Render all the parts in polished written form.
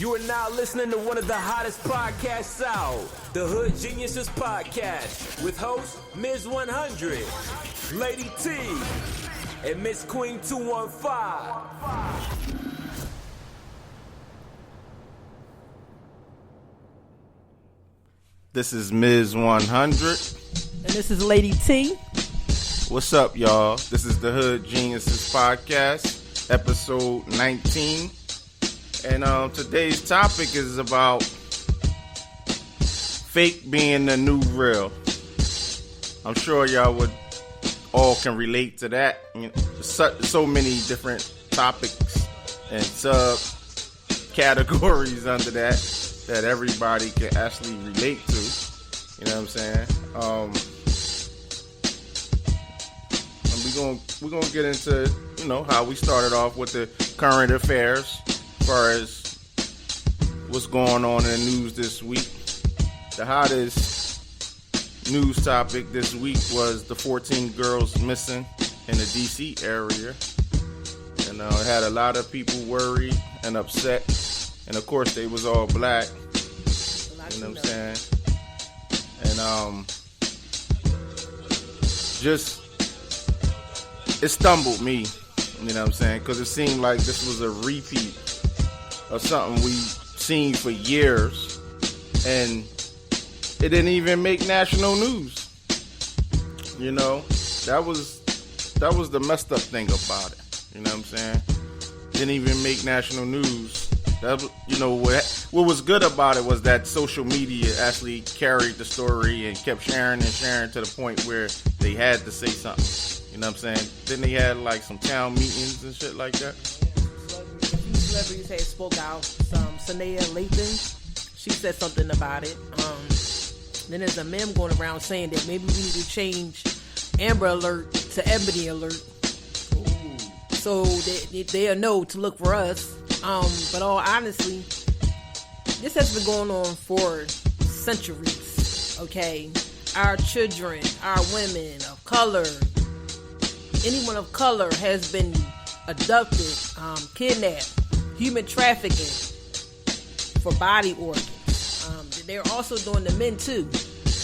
You are now listening to one of the hottest podcasts out, the Hood Geniuses Podcast, with host Ms. 100, Lady T, and Miss Queen 215. This is Ms. 100. And this is Lady T. What's up, y'all? This is the Hood Geniuses Podcast, episode 19. And today's topic is about fake being the new real. I'm sure y'all all can relate to that. You know, so many different topics and sub-categories under that everybody can actually relate to. You know what I'm saying? And we're gonna get into, you know, how we started off with the current affairs as far as what's going on in the news this week. The hottest news topic this week was the 14 girls missing in the DC area. And it had a lot of people worried and upset. And of course they was all black. You know what I'm saying? And it stumbled me, you know what I'm saying? Because it seemed like this was a repeat of something we've seen for years, and it didn't even make national news. You know, that was the messed up thing about it. You know what I'm saying? Didn't even make national news. That, you know, what was good about it was that social media actually carried the story and kept sharing to the point where they had to say something. You know what I'm saying? Then they had like some town meetings and shit like that. A few celebrities had spoke out. Sanaa Lathan, she said something about it. Then there's a meme going around saying that maybe we need to change Amber Alert to Ebony Alert. Ooh. So they'll know to look for us. But all honestly, this has been going on for centuries, okay? Our children, our women of color, anyone of color has been abducted, kidnapped, human trafficking for body organs. They're also doing the men too.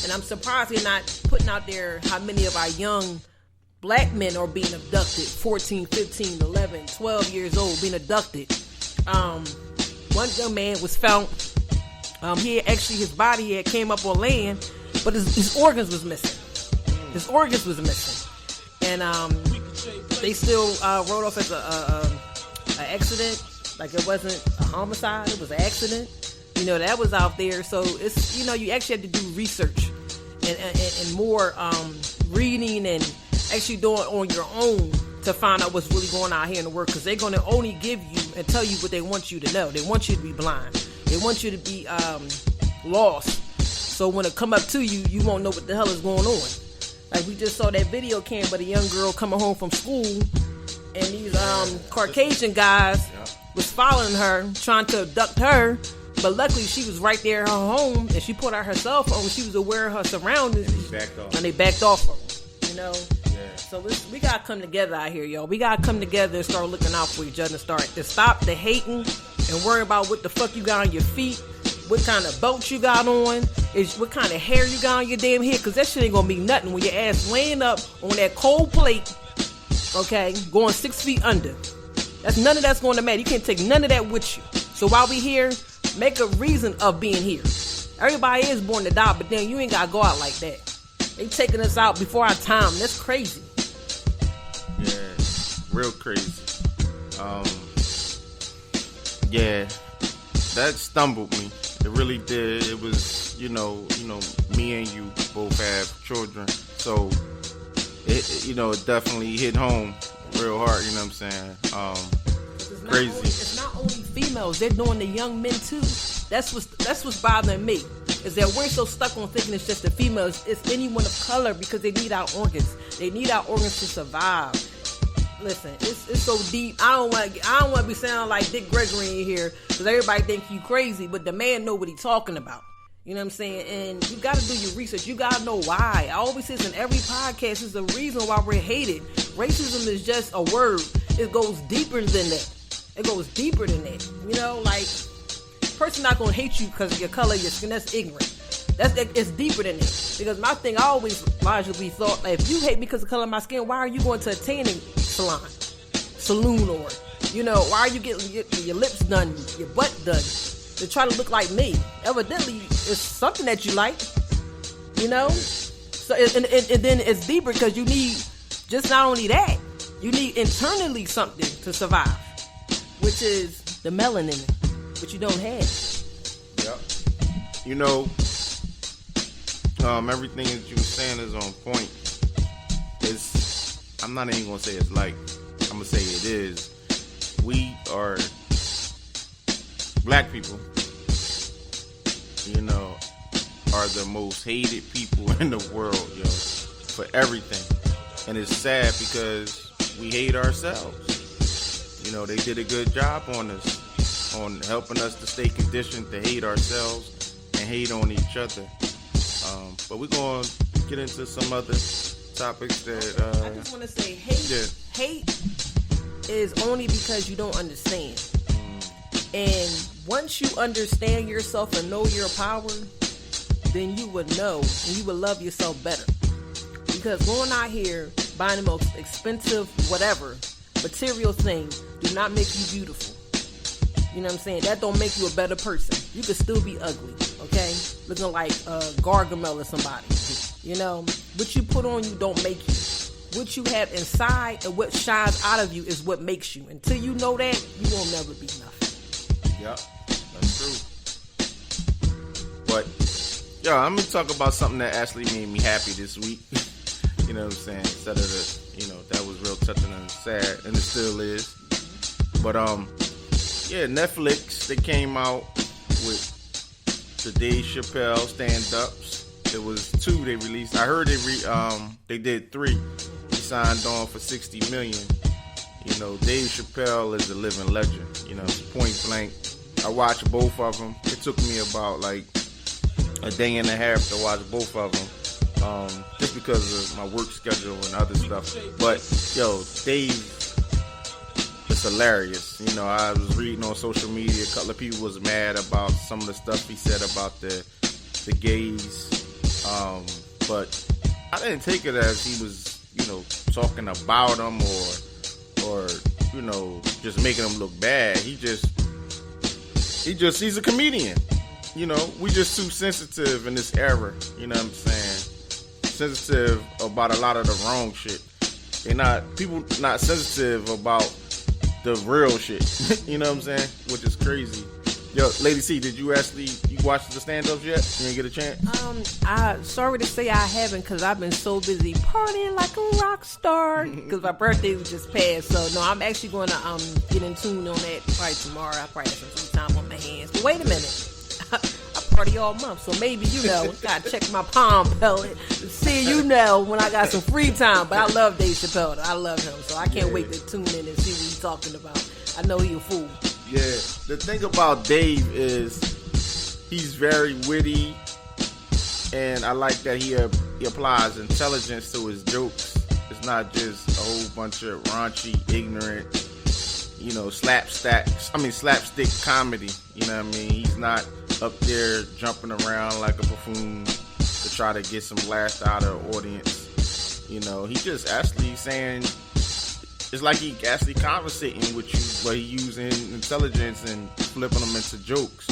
And I'm surprised they're not putting out there how many of our young black men are being abducted, 14, 15, 11, 12 years old, being abducted. One young man was found, his body had came up on land, but his organs was missing. His organs was missing. And they still wrote off as an accident, like it wasn't a homicide, it was an accident. You know, that was out there. So it's, you know, you actually have to do research and more reading and actually doing it on your own to find out what's really going on out here in the world, because they're going to only give you and tell you what they want you to know. They want you to be blind. They want you to be lost. So when it come up to you, you won't know what the hell is going on. Like we just saw that video cam, but a young girl coming home from school, and these Caucasian guys was following her, trying to abduct her. But luckily, she was right there at her home, and she put out her cell phone. She was aware of her surroundings, and they backed off her. You know. So we gotta come together out here, y'all. We gotta come together and start looking out for each other and stop the hating and worry about what the fuck you got on your feet, what kind of boat you got on, what kind of hair you got on your damn head, because that shit ain't gonna mean nothing when your ass laying up on that cold plate, okay, going 6 feet under. None of that's going to matter. You can't take none of that with you. So while we here, make a reason of being here. Everybody is born to die, but then you ain't gotta go out like that. They taking us out before our time. That's crazy. Yeah, real crazy. Yeah, that stumbled me. It really did. It was, you know, me and you both have children, so it definitely hit home real hard. You know what I'm saying? Crazy. It's not only females; they're doing the young men too. That's what's bothering me. Is that we're so stuck on thinking it's just the females. It's anyone of color, because they need our organs. They need our organs to survive. Listen, it's so deep. I don't want to be sounding like Dick Gregory in here, because everybody think you crazy, but the man know what he's talking about. You know what I'm saying? And you got to do your research. You got to know why. I always say this in every podcast, is the reason why we're hated. Racism is just a word. It goes deeper than that. It goes deeper than that. You know, like, person not gonna hate you because of your color, your skin. That's ignorant. It's deeper than that. Because my thing, I always logically thought, like, if you hate me because of the color of my skin, why are you going to a tanning saloon, or why are you getting your lips done, your butt done, to try to look like me? Evidently, it's something that you like, So and then it's deeper because you need just not only that, you need internally something to survive, which is the melanin, which you don't have. Yep. Everything that you were saying is on point. I'm not even gonna say it's like, I'm gonna say it is. We are black people, are the most hated people in the world, for everything. And it's sad because we hate ourselves. They did a good job on us, on helping us to stay conditioned to hate ourselves and hate on each other. But we're going to get into some other topics that... I just want to say hate is only because you don't understand. And once you understand yourself and know your power, then you would know and you would love yourself better. Because going out here buying the most expensive whatever material thing do not make you beautiful. You know what I'm saying? That don't make you a better person. You could still be ugly, okay? Looking like Gargamel or somebody. What you put on you don't make you. What you have inside and what shines out of you is what makes you. Until you know that, you will never be nothing. Yep, that's true. But, I'm going to talk about something that actually made me happy this week. You know what I'm saying? Instead of that was real touching and sad, and it still is. But, Netflix, they came out with the Dave Chappelle stand-ups. It was 2 they released. I heard they did 3. He signed on for $60 million. Dave Chappelle is a living legend. Point blank. I watched both of them. It took me about like a day and a half to watch both of them. Just because of my work schedule and other stuff. But, Dave, it's hilarious. I was reading on social media, a couple of people was mad about some of the stuff he said about the gays. But I didn't take it as he was, talking about them or just making them look bad. He's a comedian. We just too sensitive in this era. You know what I'm saying? Sensitive about a lot of the wrong shit. People not sensitive about the real shit. You know what I'm saying? Which is crazy. Yo, Lady C, did you watch the stand-ups yet? You didn't get a chance? Sorry to say I haven't, because I've been so busy partying like a rock star, because my birthday was just passed. So, no, I'm actually going to get in tune on that probably tomorrow. I probably have some free time on my hands. But wait a minute. I party all month, so maybe, gotta check my Palm Pellet to see, when I got some free time. But I love Dave Chappelle. I love him, so I can't wait to tune in and see what he's talking about. I know he a fool. Yeah, the thing about Dave is he's very witty, and I like that he applies intelligence to his jokes. It's not just a whole bunch of raunchy, ignorant, slapstick comedy. You know what I mean? He's not up there jumping around like a buffoon to try to get some laughs out of the audience. He just actually saying, it's like he actually conversating with you, but he using intelligence and flipping them into jokes.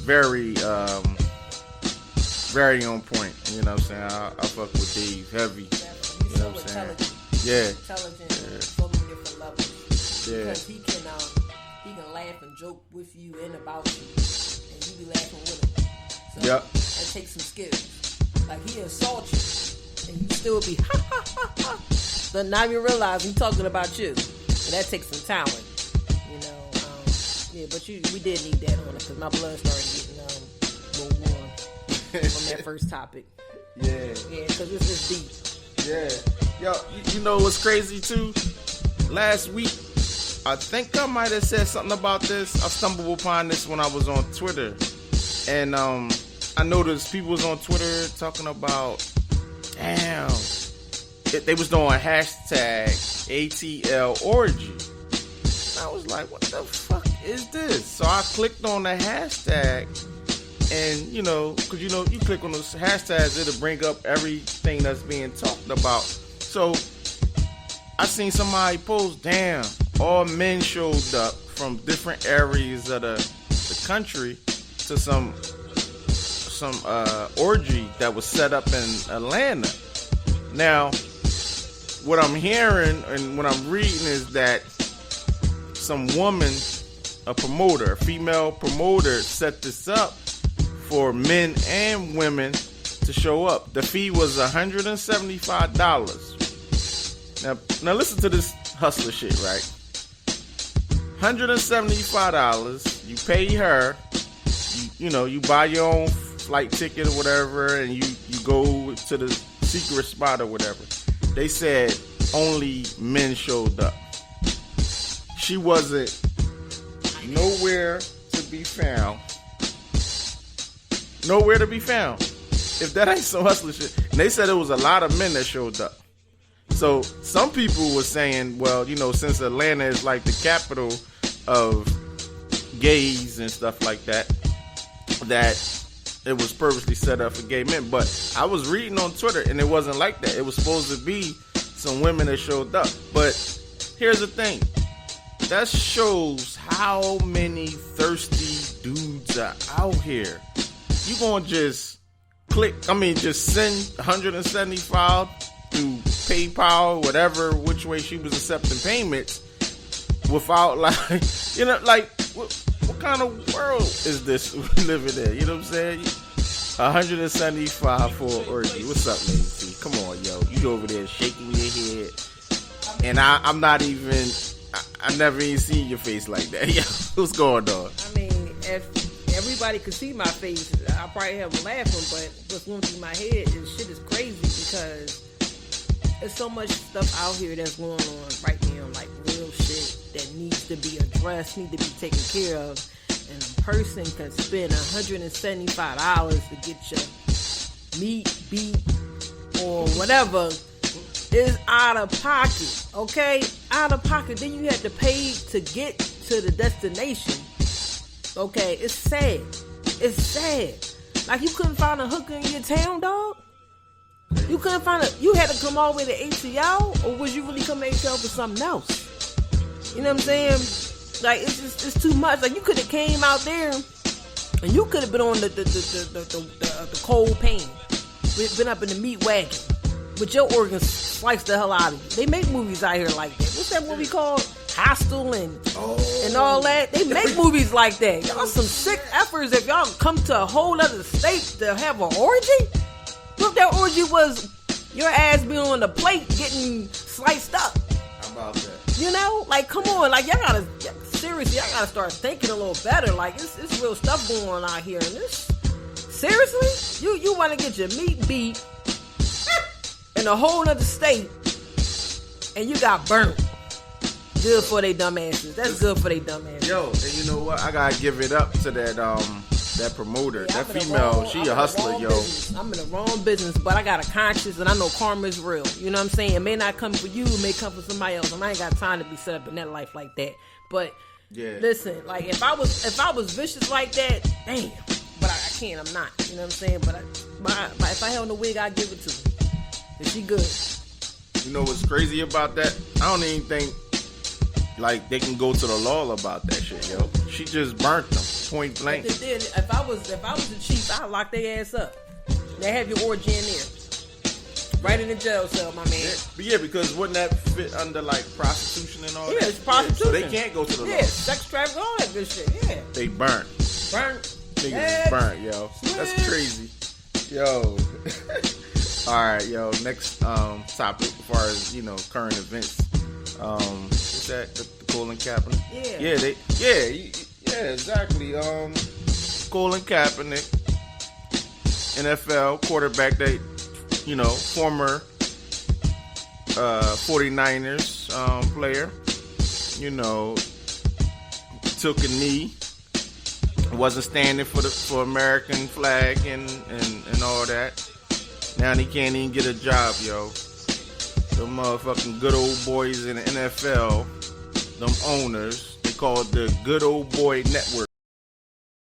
Very on point. You know what I'm saying? I fuck with Dave heavy. You know what I'm saying? Yeah. Intelligent on so many different levels. Yeah. Because he can laugh and joke with you and about you, and you be laughing with him. So that takes some skills. Like, he insult you, and you still be ha ha ha ha. But now you realize he's talking about you, and that takes some talent. But we did need that on it, because my blood started getting a little warm on that first topic. Yeah, because this is deep. Yeah, yo, you know what's crazy too? Last week, I think I might have said something about this. I stumbled upon this when I was on Twitter, and I noticed people was on Twitter talking about, damn, they was doing hashtag ATL orgy. And I was like, what the fuck is this? So I clicked on the hashtag, and because you click on those hashtags, it'll bring up everything that's being talked about. So I seen somebody post, damn, all men showed up from different areas of the country to some orgy that was set up in Atlanta. Now, what I'm hearing and what I'm reading is that some woman, a female promoter, set this up for men and women to show up. The fee was $175. Now listen to this hustler shit, right? $175. You pay her. You buy your own flight ticket or whatever, and you go to the secret spot or whatever. They said only men showed up. She wasn't nowhere to be found. Nowhere to be found. If that ain't some hustler shit. And they said it was a lot of men that showed up. So some people were saying, well, since Atlanta is like the capital of gays and stuff like that, that it was purposely set up for gay men. But I was reading on Twitter, and it wasn't like that. It was supposed to be some women that showed up. But here's the thing. That shows how many thirsty dudes are out here. You gonna just just send 175 through PayPal, whatever, which way she was accepting payments, without what kind of world is this we living in? You know what I'm saying? 175 for an orgy. What's up, Lady T? Come on, yo. You over there shaking your head. And I'm not even, I never even seen your face like that. Yo, what's going on? I mean, if everybody could see my face, I'll probably have them laughing, but what's going through my head is shit is crazy because there's so much stuff out here that's going on right now, like real shit that needs to be addressed, need to be taken care of. And a person can spend $175 to get your meat, beat, or whatever is out of pocket, okay? Out of pocket. Then you have to pay to get to the destination. Okay, it's sad. It's sad. Like you couldn't find a hooker in your town, dog? You couldn't find you had to come all the way to ATL, or was you really coming to ATL for something else? You know what I'm saying? Like it's too much. Like you could have came out there and you could have been on the cold pan, been up in the meat wagon with your organs sliced the hell out of you. They make movies out here like that. What's that movie called? Hostel and all that. They make movies like that. Y'all some sick efforts if y'all come to a whole other state to have an orgy. What that orgy was, your ass being on the plate getting sliced up. How about that? Like come on, like y'all gotta start thinking a little better. Like it's real stuff going on out here. And this seriously, you want to get your meat beat in a whole other state, and you got burnt. Good for they dumbasses. That's good for they dumbasses. Yo, and you know what? I gotta give it up to that promoter, that female. She a hustler, yo. I'm in the wrong business, but I got a conscience, and I know karma is real. You know what I'm saying? It may not come for you, it may come for somebody else, and I ain't got time to be set up in that life like that. But yeah, listen, like if I was vicious like that, damn. But I can't. I'm not. You know what I'm saying? But if I held the wig, I'd give it to her. If she good. You know what's crazy about that? I don't even think like they can go to the law about that shit, yo. She just burnt them, point blank. If I was the chief, I'd lock their ass up. They have your orgy in there, right in the jail cell, my man. Yeah, because wouldn't that fit under like prostitution and all that? Yeah, it's prostitution. So they can't go to the law. Yeah, sex trafficking, all that good shit. Yeah, they burnt. Niggas burnt, yo. That's crazy, yo. All right, yo. Next topic, as far as current events. What's that? The Colin Kaepernick? Yeah, exactly. Colin Kaepernick, NFL quarterback, former 49ers player, took a knee, wasn't standing for American flag and all that. Now he can't even get a job, yo. The motherfucking good old boys in the NFL, them owners, they called the Good Old Boy Network.